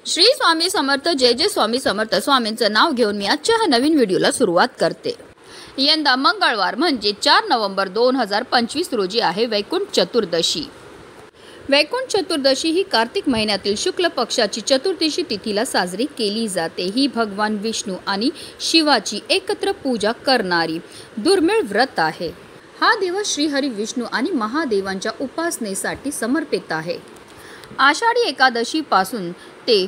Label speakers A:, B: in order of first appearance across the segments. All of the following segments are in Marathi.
A: श्री स्वामी समर्थ जय जय स्वामी समर्थ स्वामींचं नाव घेऊन मी आजच्या ह्या नवीन व्हिडिओला सुरुवात करते। यंदा मंगळवार म्हणजे 4 नोव्हेंबर 2025 रोजी आहे वैकुंठ चतुर्दशी। वैकुंठ चतुर्दशी ही कार्तिक महिन्यातील शुक्ल पक्षाची चतुर्दशी तिथीला साजरी केली जाते। ही भगवान विष्णू आणि शिवाची एकत्र पूजा करणारी दुर्मिळ व्रत आहे। हा दिवस श्रीहरी विष्णू आणि महादेवांच्या उपासनेसाठी समर्पित आहे। आषाढी एकादशी पासून ते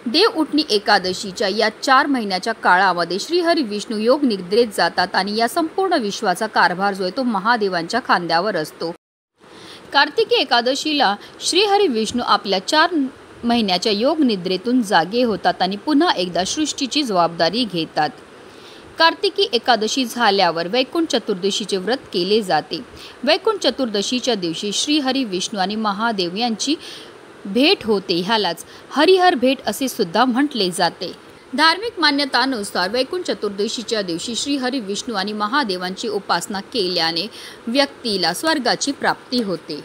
A: देव उठणी एकादशीच्या या 4 महिन्याच्या काळामध्ये श्रीहरी विष्णू योग निद्रेत जातात आणि या संपूर्ण विश्वाचा कारभार जो आहे तो महादेवांच्या खांद्यावर असतो। कार्तिकी एकादशीला श्रीहरी विष्णू आपल्या 4 महिन्याच्या योग निद्रेतून जागे होतात आणि पुन्हा एकदा सृष्टीची जबाबदारी घेतात। कार्तिकी एकादशी झाल्यावर वैकुंठ चतुर्दशीचे व्रत केले जाते। वैकुंठ चतुर्दशीच्या दिवशी श्रीहरी विष्णू आणि महादेव यांची भेट होते। ह्यालाच हरिहर भेट असे सुद्धा म्हटले जाते। धार्मिक मान्यतानुसार वैकुंठ चतुर्दशीच्या दिवशी श्रीहरी विष्णू आणि महादेवांची उपासना केल्याने व्यक्तीला स्वर्गाची प्राप्ती होते।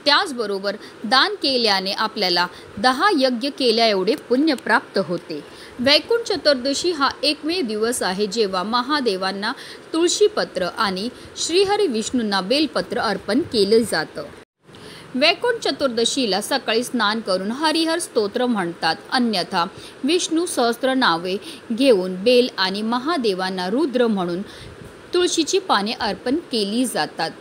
A: त्याचबरोबर दान केल्याने आपल्याला 10 यज्ञ केल्या एवढे पुण्य प्राप्त होते। वैकुंठ चतुर्दशी हा एकमेव दिवस आहे जेव्हा महादेवांना तुळशीपत्र आणि श्रीहरी विष्णूंना बेलपत्र अर्पण केले जातं। वैकुंठ चतुर्दशीला सकाळी स्नान करून हरिहर स्तोत्र म्हणतात, अन्यथा विष्णू सहस्त्र नावे घेऊन बेल आणि महादेवांना रुद्र म्हणून तुळशीची पाने अर्पण केली जातात।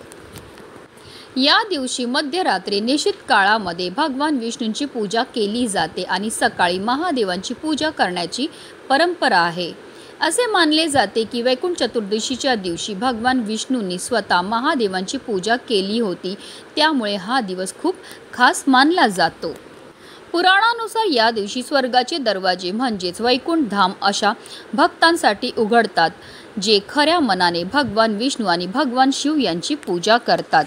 A: या दिवशी मध्यरात्री निश्चित काळामध्ये भगवान विष्णूंची पूजा केली जाते आणि सकाळी महादेवांची पूजा करण्याची परंपरा आहे। असे मानले जाते की वैकुंठ चतुर्दशीच्या दिवशी भगवान विष्णूंनी स्वतः महादेवांची पूजा केली होती, त्यामुळे हा दिवस खूप खास मानला जातो। पुराणानुसार या दिवशी स्वर्गाचे दरवाजे म्हणजेच वैकुंठ धाम अशा भक्तांसाठी उघडतात, जे खऱ्या मनाने भगवान विष्णू आणि भगवान शिव यांची पूजा करतात।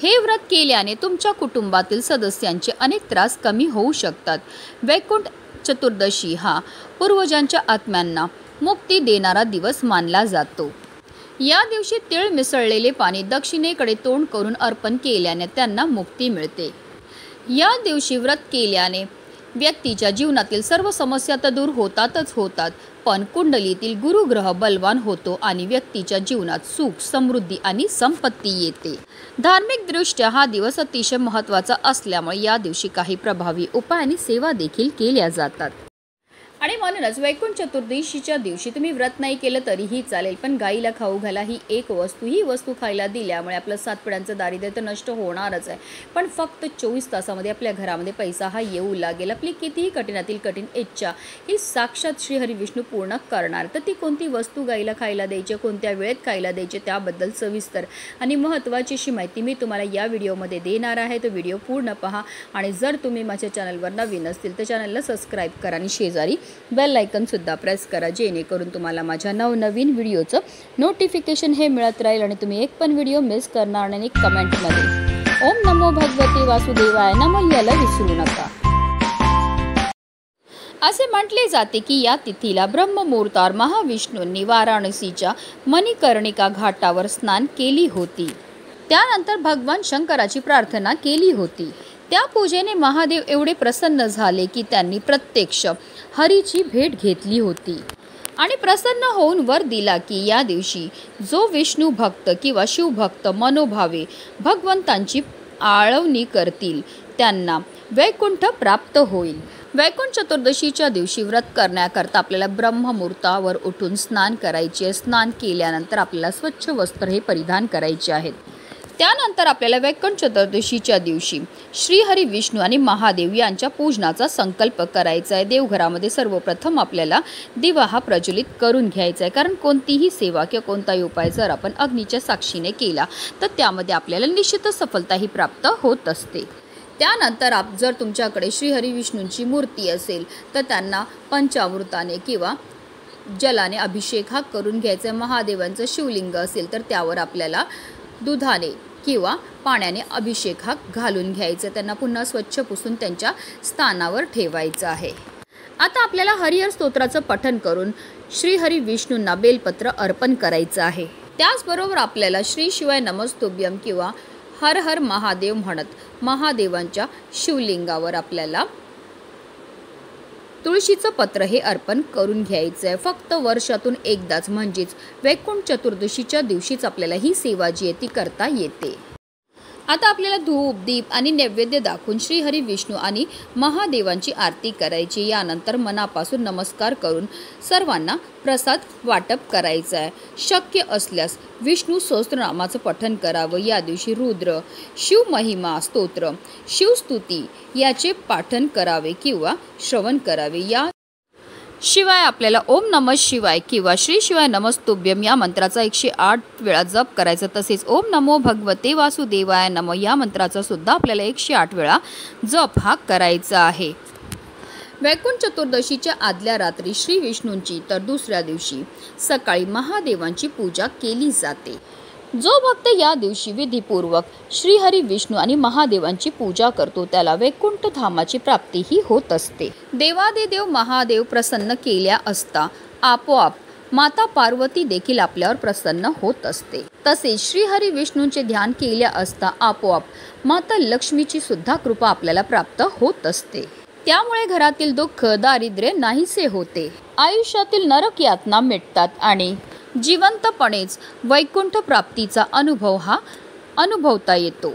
A: हे व्रत केल्याने तुमच्या कुटुंबातील सदस्यांचे अनेक त्रास कमी होऊ शकतात। वैकुंठ चतुर्दशी हा पूर्वजांच्या आत्म्यांना मुक्ती देणारा दिवस मानला जातो। या दिवशी तीळ मिसळलेले पाणी दक्षिणेकडे तोंड करून अर्पण केल्याने त्यांना मुक्ती मिळते। या दिवशी व्रत केल्याने व्यक्तीच्या जीवनातील सर्व समस्या तर दूर होतात, पण कुंडलीतील गुरुग्रह बलवान होतो आणि व्यक्तीच्या जीवनात सुख, समृद्धी आणि संपत्ती येते। धार्मिक दृष्ट्या हा दिवस अतिशय महत्त्वाचा असल्यामुळे या दिवशी काही प्रभावी उपाय आणि सेवा देखील केल्या जातात। आणि म्हणूनच वैकुंठ चतुर्दशीच्या दिवशी तुम्ही व्रत नाही केलं तरीही चालेल, पण गाईला खाऊ घाला ही एक वस्तू, ही वस्तू खायला दिल्यामुळे आपलं 7 पिढ्यांचं दारिद्र्य तर नष्ट होणारच आहे, पण फक्त 24 तासामध्ये आपल्या घरामध्ये पैसा हा येऊ लागेल। आपली कितीही कठीणातील कठीण इच्छा ही साक्षात श्रीहरी विष्णू पूर्ण करणार। तर ती कोणती वस्तू गाईला खायला द्यायची, कोणत्या वेळेत खायला द्यायची, त्याबद्दल सविस्तर आणि महत्त्वाची अशी माहिती मी तुम्हाला या व्हिडिओमध्ये देणार आहे। तो व्हिडिओ पूर्ण पहा आणि जर तुम्ही माझ्या चॅनलवर नवीन असतील तर चॅनलला सबस्क्राईब करा आणि शेजारी बेल आयकॉन सुद्धा प्रेस करा, जेणेकरून तुम्हाला माझ्या नवनवीन व्हिडिओचं नोटिफिकेशन हे मिळत राहील आणि तुम्ही एक पण व्हिडिओ मिस करणार नाही। कमेंटमध्ये ओम नमो भगवते वासुदेवाय नमः याला विसरू नका। असे म्हटले जाते की या तिथीला ब्रह्ममुहूर्तावर महाविष्णूंनी वाराणसीच्या मणिकर्णिका घाटावर स्नान केली होती। त्यानंतर भगवान शंकराची प्रार्थना केली होती। त्या पूजेने महादेव एवढे प्रसन्न झाले की त्यांनी प्रत्यक्ष हरीची भेट घेतली होती आणि प्रसन्न होऊन वर दिला की या दिवशी जो विष्णू भक्त किंवा शिवभक्त मनोभावे भगवंतांची आळवणी करतील त्यांना वैकुंठ प्राप्त होईल। वैकुंठ चतुर्दशीच्या दिवशी व्रत करण्याकरता आपल्याला ब्रह्ममुहूर्तावर उठून स्नान करायचे। स्नान केल्यानंतर आपल्याला स्वच्छ वस्त्र हे परिधान करायचे आहेत। त्यानंतर आपल्याला वैकुंठ चतुर्दशीच्या दिवशी श्रीहरी विष्णू आणि महादेव यांच्या पूजनाचा संकल्प करायचा आहे। देवघरामध्ये सर्वप्रथम आपल्याला दिवा हा प्रज्वलित करून घ्यायचा आहे, कारण कोणतीही सेवा किंवा कोणताही उपाय जर आपण अग्नीच्या साक्षीने केला तर त्यामध्ये आपल्याला निश्चितच सफलताही प्राप्त होत असते। त्यानंतर जर तुमच्याकडे श्रीहरी विष्णूंची मूर्ती असेल तर त्यांना पंचामृताने किंवा जलाने अभिषेक हा करून घ्यायचा आहे। महादेवांचं शिवलिंग असेल तर त्यावर आपल्याला दुधाने किंवा पाण्याने अभिषेक हा घालून घ्यायचा, त्यांना पुन्हा स्वच्छ पुसून त्यांच्या स्थानावर ठेवायचं आहे। आता आपल्याला हरिहर स्तोत्राचं पठण करून श्रीहरी विष्णूंना बेलपत्र अर्पण करायचं आहे। त्याचबरोबर आपल्याला श्री शिवाय नमस्तुभ्यम किंवा हर हर महादेव म्हणत महादेवांच्या शिवलिंगावर आपल्याला तुळशीचं पत्र हे अर्पण करून घ्यायचं आहे. फक्त वर्षातून एकदाच म्हणजेच वैकुंठ चतुर्दशीच्या दिवशीच आपल्याला ही सेवा जी आहे ती करता येते. आता आपल्याला धूप दीप आणि नैवेद्य दाखवून श्री हरी विष्णू आणि महादेवांची आरती करायची. यानंतर मनापासून नमस्कार करून सर्वांना प्रसाद वाटप करायचा आहे. शक्य असल्यास विष्णू सहस्त्रनामाचं पठण करावं. या दिवशी रुद्र, शिवमहिमा स्तोत्र, शिवस्तुती याचे पाठन करावे किंवा श्रवण करावे. या शिवाय आपल्याला ओम नमः शिवाय किंवा श्री शिवाय नमस्तुभ्यम या मंत्राचा 108 वेळा जप करायचा. तसेच ओम नमो भगवते वासुदेवाय नमः या मंत्राचा सुद्धा आपल्याला 108 वेळा जप हा करायचा आहे. वैकुंठ चतुर्दशीच्या आदल्या रात्री श्री विष्णूंची तर दुसऱ्या दिवशी सकाळी महादेवांची पूजा केली जाते. जो भक्त या दिवशी विधीपूर्वक श्री हरी विष्णू आणि महादेवांची पूजा करतो त्याला वैकुंठ धामाची प्राप्तीही होत असते. देवादिदेव महादेव प्रसन्न केल्या असता आपोआप माता पार्वती देखील आपल्यावर प्रसन्न होत असते. तसेच श्री हरी विष्णूंचे ध्यान केल्या असता आपोआप माता लक्ष्मीची सुद्धा कृपा आपल्याला प्राप्त होत असते. त्यामुळे घरातील दुःख दारिद्र्य नाहीसे होते. आयुष्यातील नरक यातना मिटतात आणि जिवंतपणेच वैकुंठ प्राप्तीचा अनुभव हा अनुभवता येतो.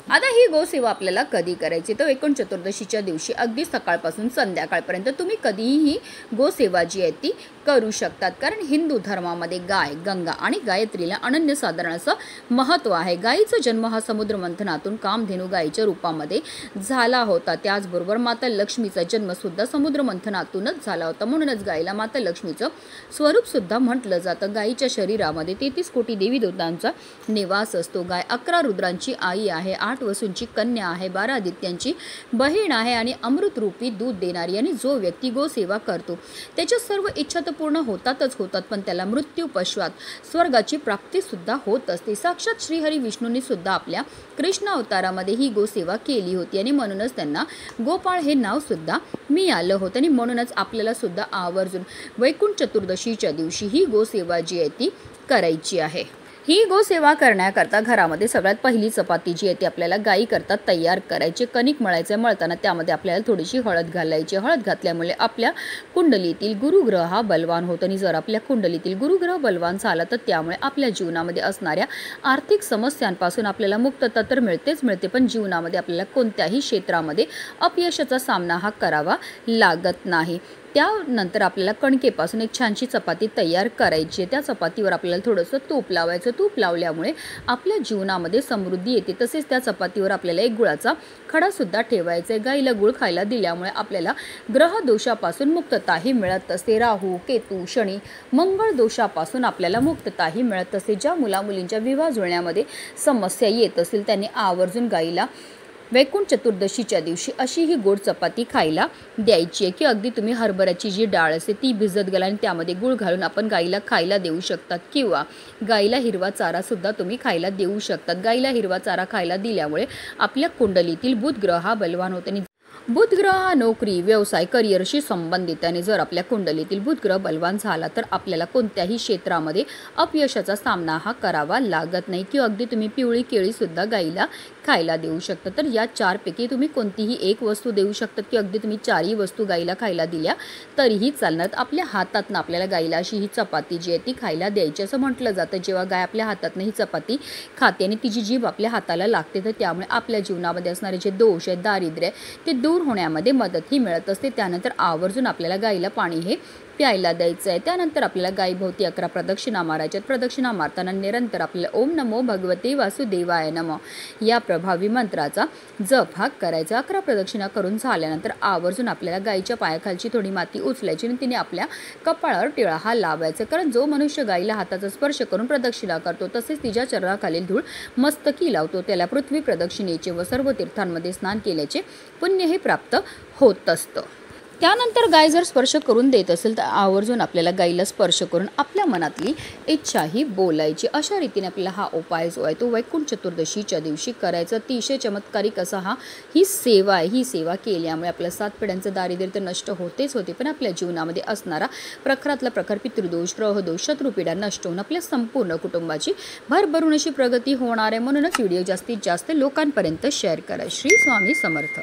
A: आता ही गोसेवा आपल्याला कधी करायची तर वैकुंठ चतुर्दशीच्या दिवशी अगदी सकाळपासून संध्याकाळपर्यंत तुम्ही कधीही ही गोसेवा जी आहे ती करू शकतात. कारण हिंदू धर्मामध्ये गाय, गंगा आणि गायत्रीला अनन्यसाधारण असं महत्त्व आहे. गायीचा जन्म हा समुद्र मंथनातून कामधेनू गायीच्या रूपामध्ये झाला होता. त्याचबरोबर माता लक्ष्मीचा जन्मसुद्धा समुद्र मंथनातूनच झाला होता. म्हणूनच गायीला माता लक्ष्मीचं स्वरूपसुद्धा म्हटलं जातं. गायीच्या शरीरामध्ये 33 कोटी देवी देवतांचा निवास असतो. गाय 11 रुद्रांची आई आहे, 8 वसूंची कन्या आहे, 12 आदित्यांची बहीण आहे आणि अमृतरूपी दूध देणारी. आणि जो व्यक्ती गोसेवा करतो त्याच्या सर्व इच्छा पूर्ण होतातच होतात, पण त्याला मृत्यू पश्चात स्वर्गाची प्राप्ती सुद्धा होत असते. साक्षात श्रीहरी विष्णूंनी सुद्धा आपल्या कृष्ण अवतारामध्ये ही गोसेवा केली होती आणि म्हणूनच त्यांना गोपाळ हे नाव सुद्धा मिळालं होतं. आणि म्हणूनच आपल्याला सुद्धा आवर्जून वैकुंठ चतुर्दशीच्या दिवशी ही गोसेवा जी आहे ती करायची आहे. ही गोसेवा करण्याकरता घरामध्ये सगळ्यात पहिली चपाती जी आहे ती आपल्याला गाई करता तयार करायची. कणिक मळायचं, मळताना त्यामध्ये आपल्याला थोडीशी हळद घालायची. हळद घातल्यामुळे आपल्या कुंडलीतील गुरुग्रह हा बलवान होतो आणि जर आपल्या कुंडलीतील गुरुग्रह बलवान झाला तर त्यामुळे आपल्या जीवनामध्ये असणाऱ्या आर्थिक समस्यांपासून आपल्याला मुक्तता तर मिळतेच मिळते, पण जीवनामध्ये आपल्याला कोणत्याही क्षेत्रामध्ये अपयशाचा सामना हा करावा लागत नाही. त्यानंतर आपल्याला कणकेपासून एक छानशी चपाती तयार करायची आहे. त्या चपातीवर आपल्याला थोडंसं तूप लावायचं. तूप लावल्यामुळे आपल्या जीवनामध्ये समृद्धी येते. तसेच त्या चपातीवर आपल्याला एक गुळाचा खडासुद्धा ठेवायचा आहे. गाईला गुळ खायला दिल्यामुळे आपल्याला ग्रह दोषापासून मुक्तताही मिळत असते. राहू, केतू, शनी, मंगळ दोषापासून आपल्याला मुक्तताही मिळत असते. ज्या मुलामुलींच्या विवाह जुळण्यामध्ये समस्या येत असतील त्यांनी आवर्जून गाईला वैकुंठ चतुर्दशीच्या दिवशी अशी ही गोड चपाती खायला द्यायची आहे. की अगदी तुम्ही हरभऱ्याची जी डाळ असते ती भिजत घाला आणि त्यामध्ये गूळ घालून आपण गाईला खायला देऊ शकतात किंवा गाईला हिरवा चारासुद्धा तुम्ही खायला देऊ शकतात. गाईला हिरवा चारा खायला दिल्यामुळे आपल्या कुंडलीतील बुध ग्रह हा बलवान होतो आणि बुध ग्रह हा नोकरी, व्यवसाय, करिअरशी संबंधित आणि जर आपल्या कुंडलीतील बुध ग्रह बलवान झाला तर आपल्याला कोणत्याही क्षेत्रामध्ये अपयशाचा सामना हा करावा लागत नाही. किंवा अगदी तुम्ही पिवळी केळीसुद्धा गाईला खायला देऊ शकता. तर या 4 पैकी तुम्ही कोणतीही एक वस्तू देऊ शकतात की अगदी तुम्ही 4ही वस्तू गाईला खायला दिल्या तरीही चालणार. आपल्या हातातनं आपल्याला गाईला अशी ही चपाती जी आहे ती खायला द्यायची असं म्हटलं जातं. जेव्हा गाय आपल्या हातातनं ही चपाती खाते आणि तिची जीभ आपल्या हाताला लागते तर त्यामुळे आपल्या जीवनामध्ये असणारे जे दोष आहेत, दारिद्र्य ते दूर होण्यामध्ये मदतही मिळत असते. त्यानंतर आवर्जून आपल्याला गाईला पाणी हे प्यायला द्यायचं आहे. त्यानंतर आपल्याला गायीभोवती 11 प्रदक्षिणा मारायच्यात. प्रदक्षिणा मारताना निरंतर आपल्याला ओम नमो भगवते वासुदेवाय नमः या प्रभावी मंत्राचा जप हा करायचा. 11 प्रदक्षिणा करून झाल्यानंतर आवर्जून आपल्याला गायीच्या पायाखालची थोडी माती उचलायची आणि तिने आपल्या कपाळावर टिळा हा लावायचा. कारण जो मनुष्य गायीला हाताचा स्पर्श करून प्रदक्षिणा करतो तसेच तिच्या चरणाखालील धूळ मस्तकी लावतो त्याला पृथ्वी प्रदक्षिणेचे व सर्व तीर्थांमध्ये स्नान केल्याचे पुण्य हे प्राप्त होत असतं. त्यानंतर गाय जर स्पर्श करून देत असेल तर आवर्जून आपल्याला गाईला स्पर्श करून आपल्या मनातली इच्छाही बोलायची. अशा रीतीने आपल्याला हा उपाय जो आहे तो वैकुंठ चतुर्दशीच्या दिवशी करायचा. अतिशय चमत्कारिक असा ही सेवा आहे. ही सेवा केल्यामुळे आपल्या 7 पिढ्यांचं दारिद्र्य तर नष्ट होतेच होते, पण आपल्या जीवनामध्ये असणारा प्रखरातला प्रखर पितृदोष, ग्रहदोष, शत्रुपीडा नष्ट होऊन आपल्या संपूर्ण कुटुंबाची भरभरून अशी प्रगती होणार आहे. म्हणूनच व्हिडिओ जास्तीत जास्त लोकांपर्यंत शेअर करा. श्री स्वामी समर्थ.